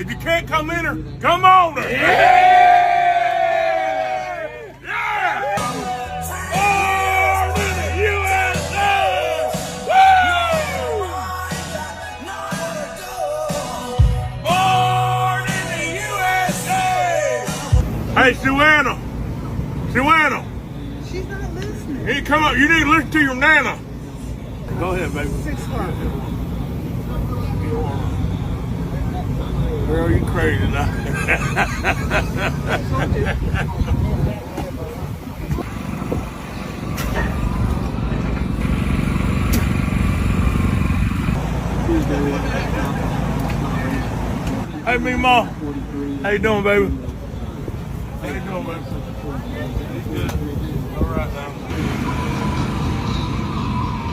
If you can't come in her, come on her. Hey, Suanna. Suanna. She's not listening. Hey, come up. You need to listen to your nana. Go ahead, baby. 6 o'clock. Girl, you crazy now. Hey, me, Ma. How you doing, baby? How you doing, baby? Good. All right, now.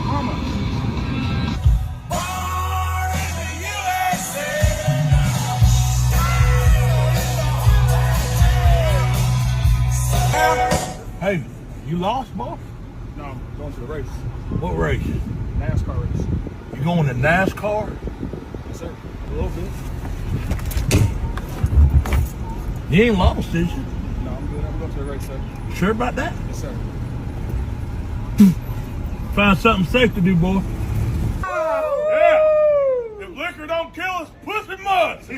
Mama. Hey, you lost, boy? No, I'm going to the race. What race? NASCAR race. You going to NASCAR? Yes, sir. A little bit. You ain't lost, did you? No, I'm good. I'm going to the race, sir. You sure about that? Yes, sir. Find something safe to do, boy. Yeah. If liquor don't kill us, pussy must.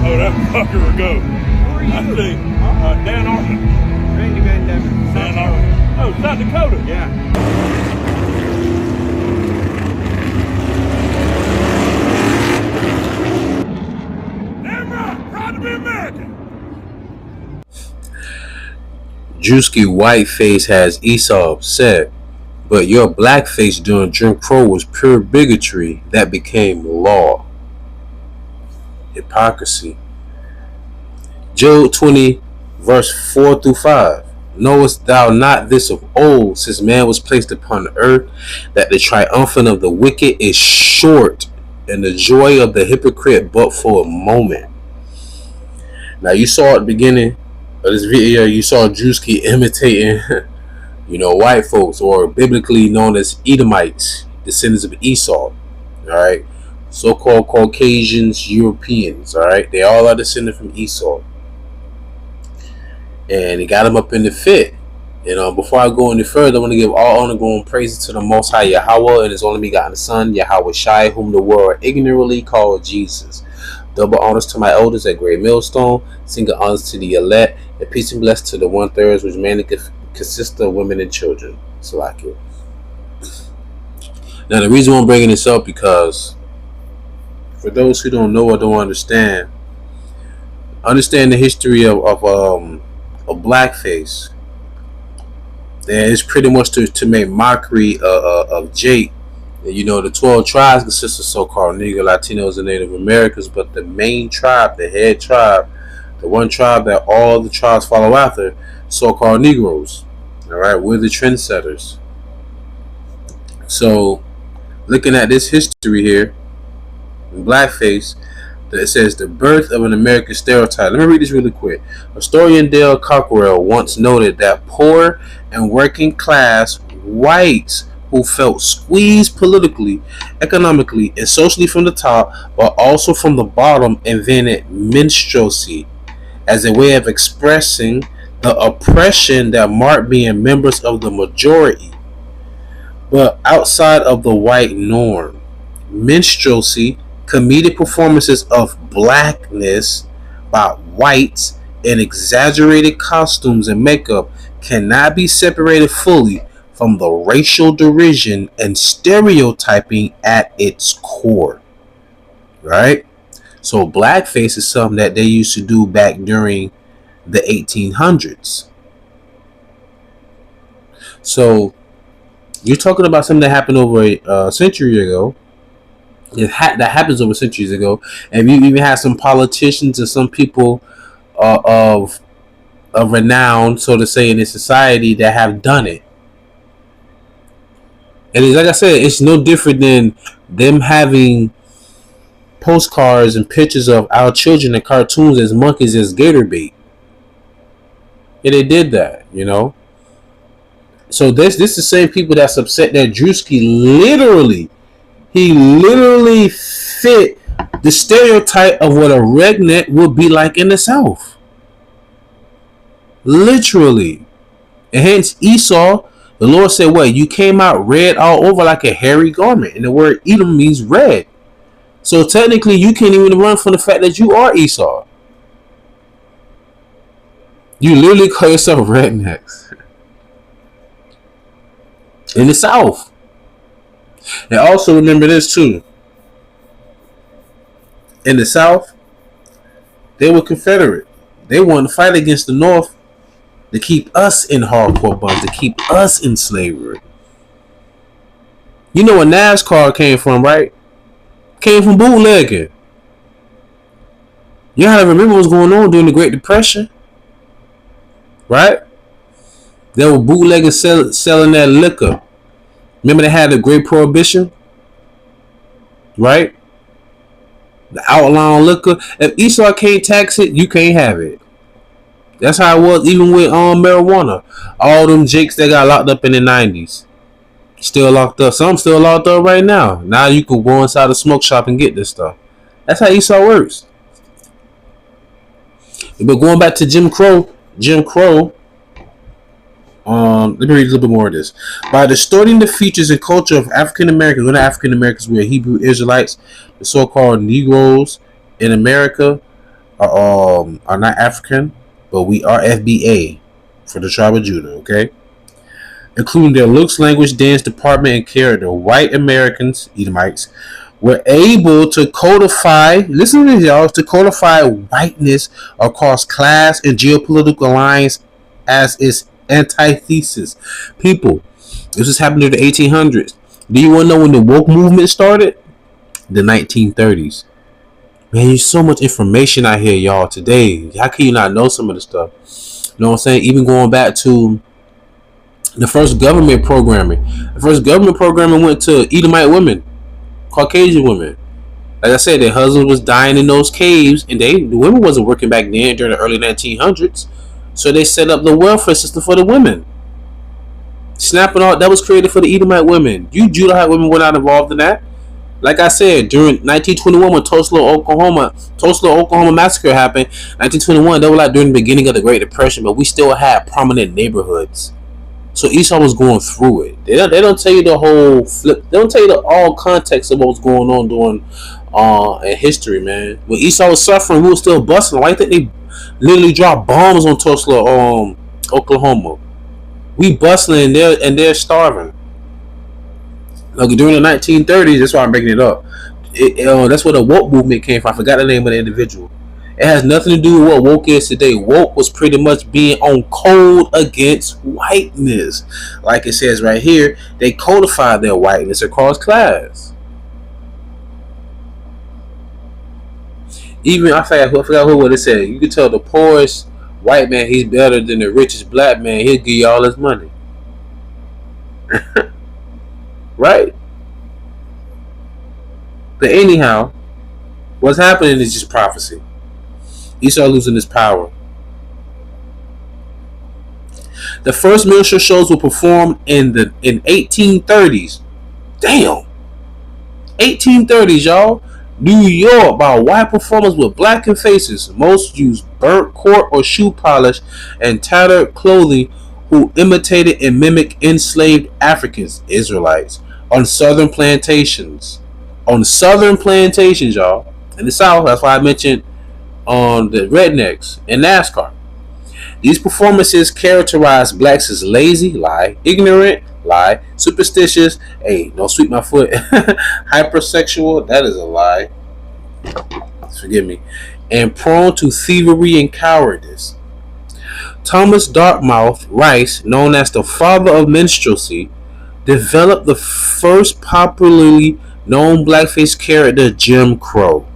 Oh, that fucker will go. Who are you? I see. Dan Arthur. Randy Van Devin. Dan Arthur. Oh, South Dakota. Yeah. Damn right. Proud to be American. Druski Whiteface has ESAU said, but your blackface during Jim Crow was pure bigotry that became law. Hypocrisy. Job 20 verse 4 through 5. Knowest thou not this of old, since man was placed upon the earth, that the triumphant of the wicked is short, and the joy of the hypocrite but for a moment. Now you saw at the beginning of this video, you saw Druski imitating white folks, or biblically known as Edomites, descendants of Esau. Alright. So-called Caucasians, Europeans, all right? They all are descended from Esau. And he got him up in the fit. Before I go any further, I want to give all honor, glory, and praises to the Most High Yahawah and His only begotten Son, YAHAWASHI, whom the world ignorantly called Jesus. Double honors to my elders at Great Millstone, single honors to the elect, and peace and blessings to the 1/3, which mainly consists of women and children. So like it. Now the reason why I'm bringing this up, because for those who don't know or don't understand the history of blackface. That is pretty much to make mockery of Jake. The 12 tribes consist of so-called Negro, Latinos, and Native Americans, but the main tribe, the head tribe, the one tribe that all the tribes follow after, so-called Negroes. All right, we're the trendsetters. So, looking at this history here, blackface, that says the birth of an American stereotype. Let me read this really quick. Historian Dale Cockrell once noted that poor and working class whites who felt squeezed politically, economically, and socially from the top, but also from the bottom, invented minstrelsy as a way of expressing the oppression that marked being members of the majority, but outside of the white norm. Minstrelsy, comedic performances of blackness by whites in exaggerated costumes and makeup, cannot be separated fully from the racial derision and stereotyping at its core. Right? So blackface is something that they used to do back during the 1800s. So you're talking about something that happened over a century ago. That happens over centuries ago, and you even have some politicians and some people of renown, so to say, in this society that have done it. And like I said, it's no different than them having postcards and pictures of our children and cartoons as monkeys as gator bait. Yeah, they did that, you know. So this the same people that's upset that Druski literally fit the stereotype of what a redneck would be like in the South. Literally. And hence Esau, the Lord said, what? You came out red all over like a hairy garment. And the word Edom means red. So technically you can't even run from the fact that you are Esau. You literally call yourself rednecks. In the South. And also remember this too. In the South, they were Confederate. They wanted to fight against the North to keep us in hardcore bonds, to keep us in slavery. You know where NASCAR came from, right? Came from bootlegging. You gotta remember what's going on during the Great Depression, right? They were bootlegging selling that liquor. Remember they had the Great Prohibition, right? The outlaw liquor. If Esau can't tax it, you can't have it. That's how it was even with marijuana. All them jakes that got locked up in the 90s. Still locked up. Some still locked up right now. Now you can go inside a smoke shop and get this stuff. That's how Esau works. But going back to Jim Crow, let me read a little bit more of this. By distorting the features and culture of African Americans, we're not African Americans, we're Hebrew Israelites. The so-called Negroes in America are not African, but we are FBA for the tribe of Judah, okay? Including their looks, language, dance, department, and character. White Americans, Edomites, were able to codify, listen to this, y'all, to codify whiteness across class and geopolitical lines as its antithesis. People, this was happening in the 1800s. Do you want to know when the woke movement started? The 1930s. Man, there's so much information out here, y'all, today. How can you not know some of the stuff? You know what I'm saying? Even going back to the first government programming. The first government programming went to Edomite women, Caucasian women. Like I said, their husbands was dying in those caves, and the women wasn't working back then during the early 1900s. So they set up the welfare system for the women. Snapping all that was created for the Edomite women. You Judahite women were not involved in that. Like I said, during 1921 when Tulsa, Oklahoma massacre happened, 1921, they were like during the beginning of the Great Depression, but we still had prominent neighborhoods. So Esau was going through it. They don't tell you the whole flip. They don't tell you the all context of what was going on during in history, man. When Esau was suffering, we were still busting. Why think they literally dropped bombs on Tulsa, Oklahoma? We bustling and they're starving. Like during the 1930s, that's why I'm breaking it up. That's where the woke movement came from. I forgot the name of the individual. It has nothing to do with what woke is today. Woke was pretty much being on code against whiteness. Like it says right here, they codified their whiteness across class. Even I forgot what it said. You can tell the poorest white man he's better than the richest black man. He'll give you all his money. Right? But anyhow, what's happening is just prophecy. Esau losing his power. The first minstrel shows were performed in 1830s. Damn. 1830s, y'all. New York by white performers with blackened faces. Most used burnt cork or shoe polish and tattered clothing who imitated and mimicked enslaved Africans, Israelites, on southern plantations. On southern plantations, y'all. In the South, that's why I mentioned on the rednecks and NASCAR. These performances characterize blacks as lazy, lie, ignorant, lie, superstitious, hey, don't sweep my foot, hypersexual, that is a lie, forgive me, and prone to thievery and cowardice. Thomas Dartmouth Rice, known as the father of minstrelsy, developed the first popularly known blackface character, Jim Crow.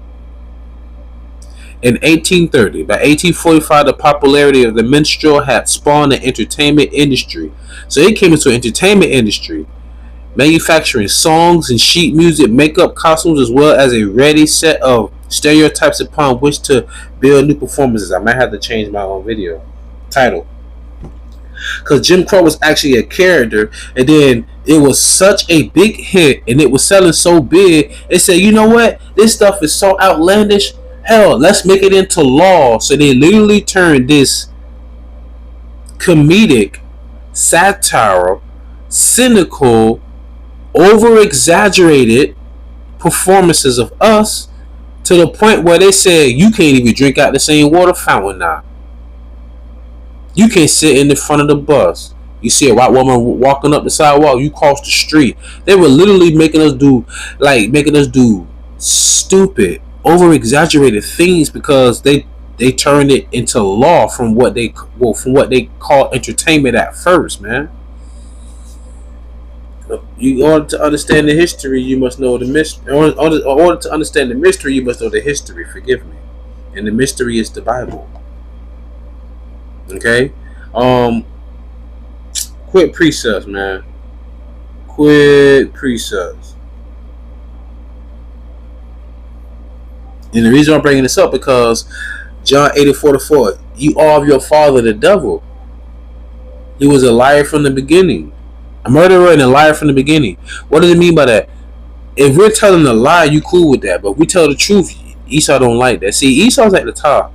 In 1830, by 1845, the popularity of the minstrel had spawned the entertainment industry. So it came into the entertainment industry. manufacturing songs and sheet music, makeup, costumes, as well as a ready set of stereotypes upon which to build new performances. I might have to change my own video title, because Jim Crow was actually a character, and then it was such a big hit and it was selling so big, they said, you know what, this stuff is so outlandish, hell, let's make it into law. So they literally turned this comedic, satire, cynical, over exaggerated performances of us to the point where they said you can't even drink out the same water fountain now. You can't sit in the front of the bus. You see a white woman walking up the sidewalk, you cross the street. They were literally making us do stupid, over exaggerated things because they turned it into law from what they call entertainment at first, man. In order to understand the history, you must know the mystery. In order to understand the mystery, you must know the history. Forgive me. And the mystery is the Bible. Okay? Quick precepts, man. Quick precepts. And the reason I'm bringing this up because John 8:44, you are of your father the devil. He was a liar from the beginning. A murderer and a liar from the beginning. What does it mean by that? If we're telling a lie, you cool with that. But if we tell the truth, Esau don't like that. See, Esau's at the top.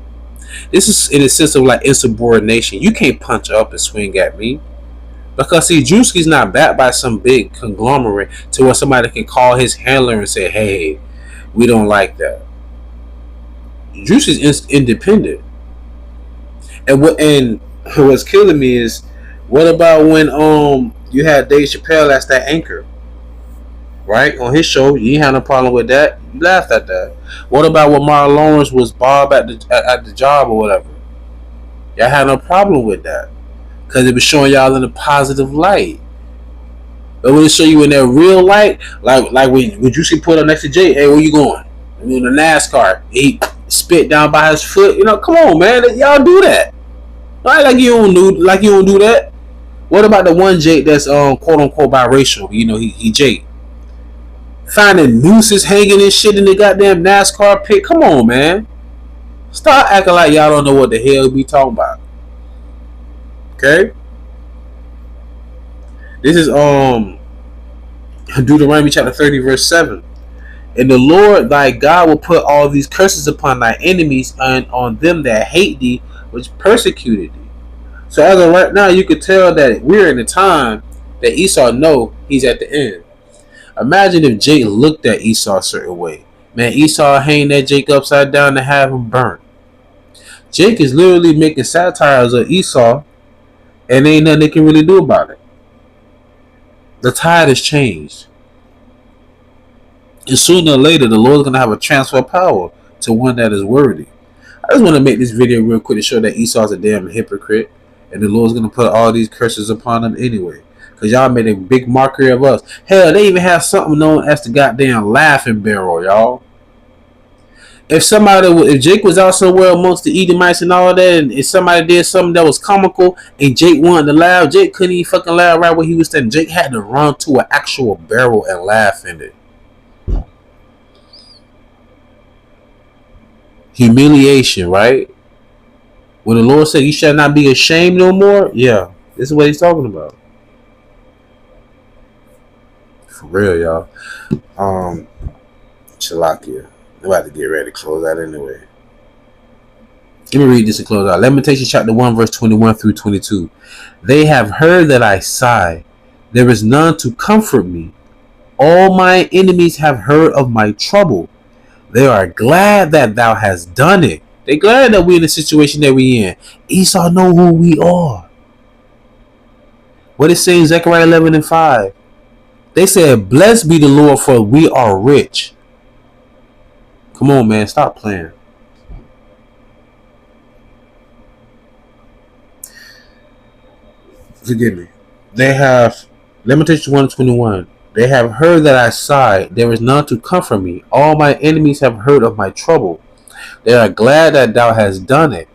This is in a sense of like insubordination. You can't punch up and swing at me. Because see, Druski's not backed by some big conglomerate to where somebody can call his handler and say, hey, we don't like that. Druski's independent. And what's killing me is, what about when you had Dave Chappelle as that anchor, right, on his show? You ain't had no problem with that. You laughed at that. What about when Martin Lawrence was Bob at the job or whatever? Y'all had no problem with that because it was showing y'all in a positive light. But when it show you in that real light, like when you see put up next to Jay, hey, where you going? I mean, the NASCAR, he spit down by his foot. You know, come on, man, y'all do that. Right? Like you don't do that. What about the one Jake that's quote unquote biracial? You know, he Jake. Finding nooses hanging and shit in the goddamn NASCAR pit. Come on, man. Stop acting like y'all don't know what the hell we talking about. Okay? This is Deuteronomy chapter 30, verse 7. And the Lord thy God will put all these curses upon thy enemies and on them that hate thee, which persecuted thee. So as of right now, you could tell that we're in a time that Esau know he's at the end. Imagine if Jake looked at Esau a certain way. Man, Esau hang that Jake upside down to have him burnt. Jake is literally making satires of Esau, and ain't nothing they can really do about it. The tide has changed. And sooner or later, the Lord's going to have a transfer of power to one that is worthy. I just want to make this video real quick to show that Esau's a damn hypocrite. And the Lord's going to put all these curses upon them anyway. Because y'all made a big mockery of us. Hell, they even have something known as the goddamn laughing barrel, y'all. If Jake was out somewhere amongst the Edomites and all that, and if somebody did something that was comical, and Jake wanted to laugh, Jake couldn't even fucking laugh right where he was standing. Jake had to run to an actual barrel and laugh in it. Humiliation, right? When the Lord said, you shall not be ashamed no more. Yeah, this is what he's talking about. For real, y'all. Shalakia. I'm about to get ready to close out anyway. Let me read this and close out. Lamentations chapter 1, verse 21 through 22. They have heard that I sigh. There is none to comfort me. All my enemies have heard of my trouble. They are glad that thou hast done it. They're glad that we're in the situation that we're in. Esau know who we are. What it says in Zechariah 11 and 5. They said, blessed be the Lord, for we are rich. Come on, man. Stop playing. Forgive me. They have, Lamentations 1:21. They have heard that I sigh. There is none to comfort me. All my enemies have heard of my trouble. They are glad that thou hast done it.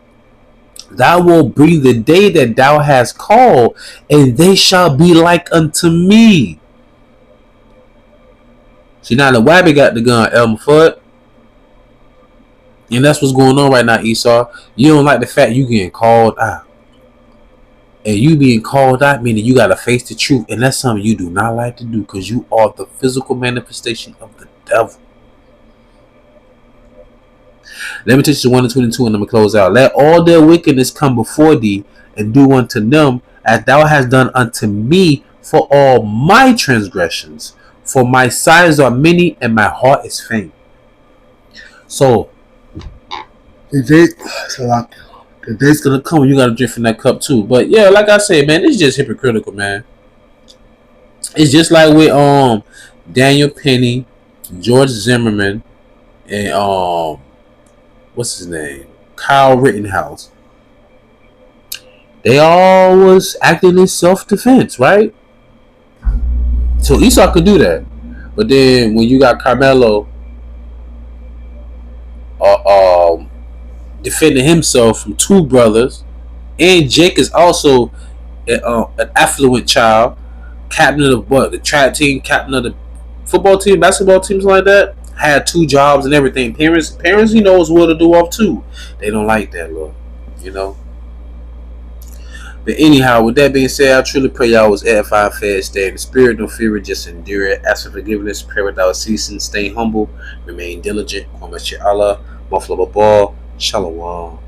Thou wilt bring the day that thou hast called, and they shall be like unto me. See, now the Wabby got the gun, Elmer Fudd. And that's what's going on right now, Esau. You don't like the fact you getting called out. And you being called out meaning you got to face the truth. And that's something you do not like to do because you are the physical manifestation of the devil. Let me teach you 1 and 22 and I'm going to close out. Let all their wickedness come before thee and do unto them as thou hast done unto me for all my transgressions. For my sides are many and my heart is faint. So, the day's going to come when you got to drink from that cup too. But yeah, like I said, man, it's just hypocritical, man. It's just like with Daniel Penny, George Zimmerman, and what's his name? Kyle Rittenhouse. They all was acting in self-defense, right? So Esau could do that. But then when you got Carmelo defending himself from two brothers, and Jake is also an affluent child, captain of the track team, captain of the football team, basketball teams like that, had 2 jobs and everything. Parents, he knows what to do off too. They don't like that, Lord. You know. But anyhow, with that being said, I truly pray y'all was edified, fed, stay in the spirit, no fear, just endure it. Ask for forgiveness, pray without ceasing, stay humble, remain diligent. Allah, Buffalo Ball, Shalom.